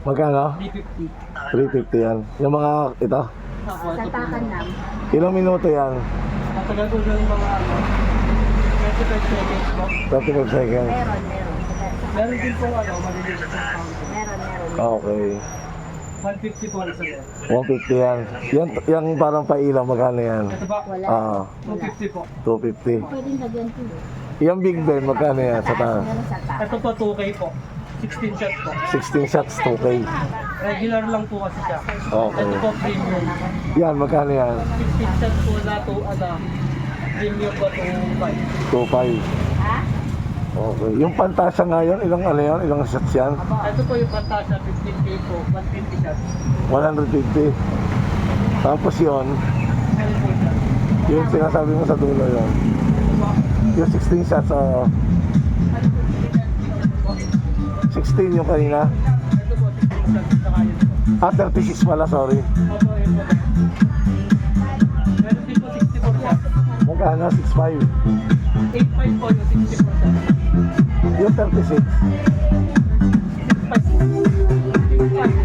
Magkano? 350. 350 yan. Yung mga ito. Ako, ito po. Satakan lang. Ilang minuto yan? Matagal po yung mga 25 seconds po. 35 seconds. Meron. Meron din po maliliit sa counter. Meron. Okay. 150 po ang isa yan. 150 yan. Yan parang pailaw. Magkano yan? Ito ba? Wala. 250 po. 250. Pwedeng lagyan po. Yung Big Ben, magkano yan sa taas? Meron sa taas. Ito po 2K po. 16 shots po. 16 shots, 2K. Regular lang po kasi siya. Okay. Ito po premium. Yan, magkano yan? 16 shots po na to, premium po 2.5. 2.5. Ha? Okay. Yung Pantasya nga yun, ilang ano yan? Ilang shots yan? Ito po yung Pantasya, 15K po, 150 shots. 150. Tapos yun, Ano po siya? yung sinasabi mo sa dulo yun. Yung 16 shots, 16 yung kanina. Ito po, 16 shots sa kayo po. 36 pala, sorry. Opo, yun po. Meron din po 64 shots. Magkano? 6.5. 8.5 po yung 64 shots. Yung 36. 6.5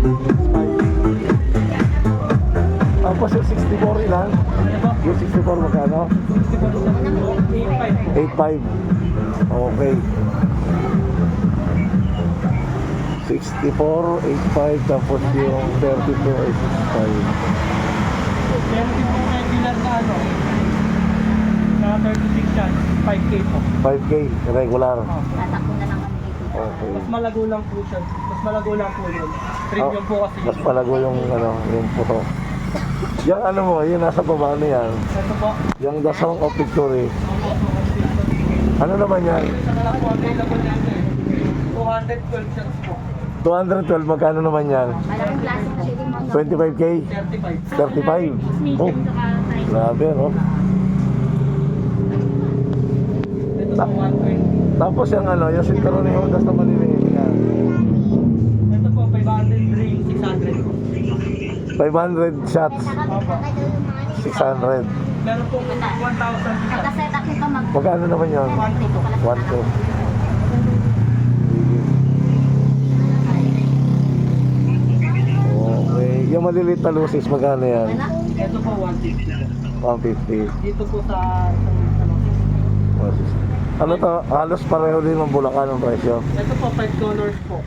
po. 6.5. Tapos yung 64 ilan? Ano po? Yung 64 magkano? 64 shots po. 8.5 po. 8.5. Okay. 64, 8.5, tapos yung 32 ay 6.5. Meron din po regular na 36 shots, 5K po. 5K, regular. Tatakbo na lang kami dito. Okay. Mas malago lang po siya. Mas malago lang po yun. Premium po kasi Mas palago yung yung puto. Yung ano mo, yung nasa baba na yan. Ito po. Yung The Song of Victory. Ano naman yan? Isa na lang po available natin. 212 shots po. 212, magkano naman yan? Malaking klase na siya din mga 25K? 35. 35? Oh, grabe, no? Ito po 120. Tapos yung ano, yung sinturon ni Hondas na maliliit yan. Ito po 500 ring, 600 po. 500 shots, Opo. 600. Meron po 1,000 shots. Nakasetak ito mag Magkano naman yun? 1, 2. Okay. Yung maliliit na lucis, magkano yan? Ito po 150 po. 150. Dito po sa ano, 160. Ano to? Halos pareho din ng Bulacan ng presyo. ito po 5 colors po.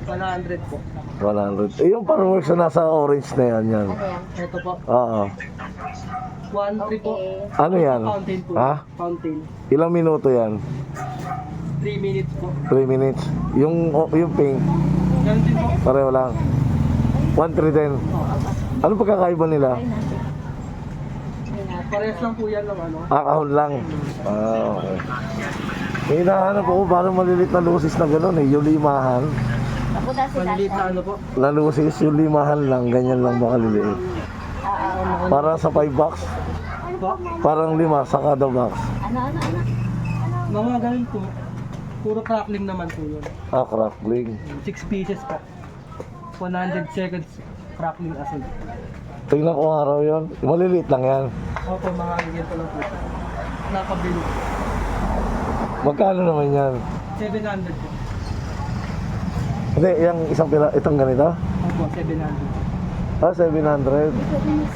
100 po. 100. Eh, yung fireworks na nasa orange na yan, yan. Ano yan? Ito po. Oo. 1-3 po. Ano yan? Fountain po. Ha? Fountain. Ilang minuto yan? 3 minutes po. 3 minutes. Yung pink, Ganun din po. pareho lang. 1-3 din. Ano pagkakaiba nila? Parehas lang po yan ng ano. Kahon lang. Okay. May hinahanap ako parang malilit na lucis na gano'n eh. Yung limahan. Ako dahil si Maliliit na ano po. Na lucis, yung limahan lang. Ganyan lang makaliliit. Parang sa 5 box. Po. Parang 5 sa kada box. Ano? Mga ganun po. Puro crackling naman po yun. Crackling. 6 pieces po. 100 seconds crackling acid. Tingnan ko araw yun. Maliliit lang yan. Opo, mga ganyan po lang po. Nakabili. Magkano naman yan? 700 po. Hindi, yung isang pila, itong ganito? Opo, 700. 700.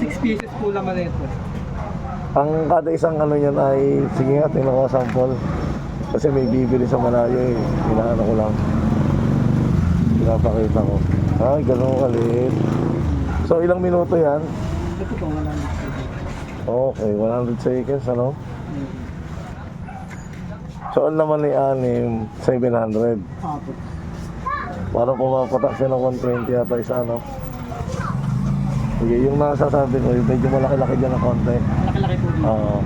6 pieces po laman na ito. Ang kada isang ano yan ay, sige nga, tingnan ko sample. Kasi may bibili sa malayo eh. Hinaano ko lang. Pinapakita ko. Ay, ganun kalit. So, ilang minuto yan? Ito po, 100 seconds. Okay, 100 seconds, ano? So, ang naman ay 700. Opo. Parang pumapatak siya ng 120 yata isa, ano? Sige, yung nasasabi ko, yung medyo malaki-laki dyan ng konti. Malaki-laki po dito. Oo.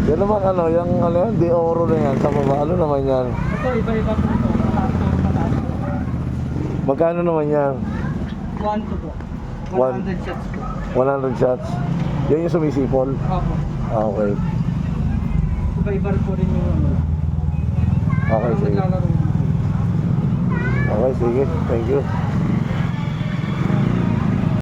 Yan naman ano, yung ano yan, di oro na yan sa baba. Ano naman yan? Ito, iba-iba po ito. Pataas. Magkano naman yan? 1 to po. 100 shots po. 100 shots. Yan yung sumisipol. Opo. Okay. Iba-iba po rin yung ano. Okay, sige. Naglalaro. Okay, sige. Thank you.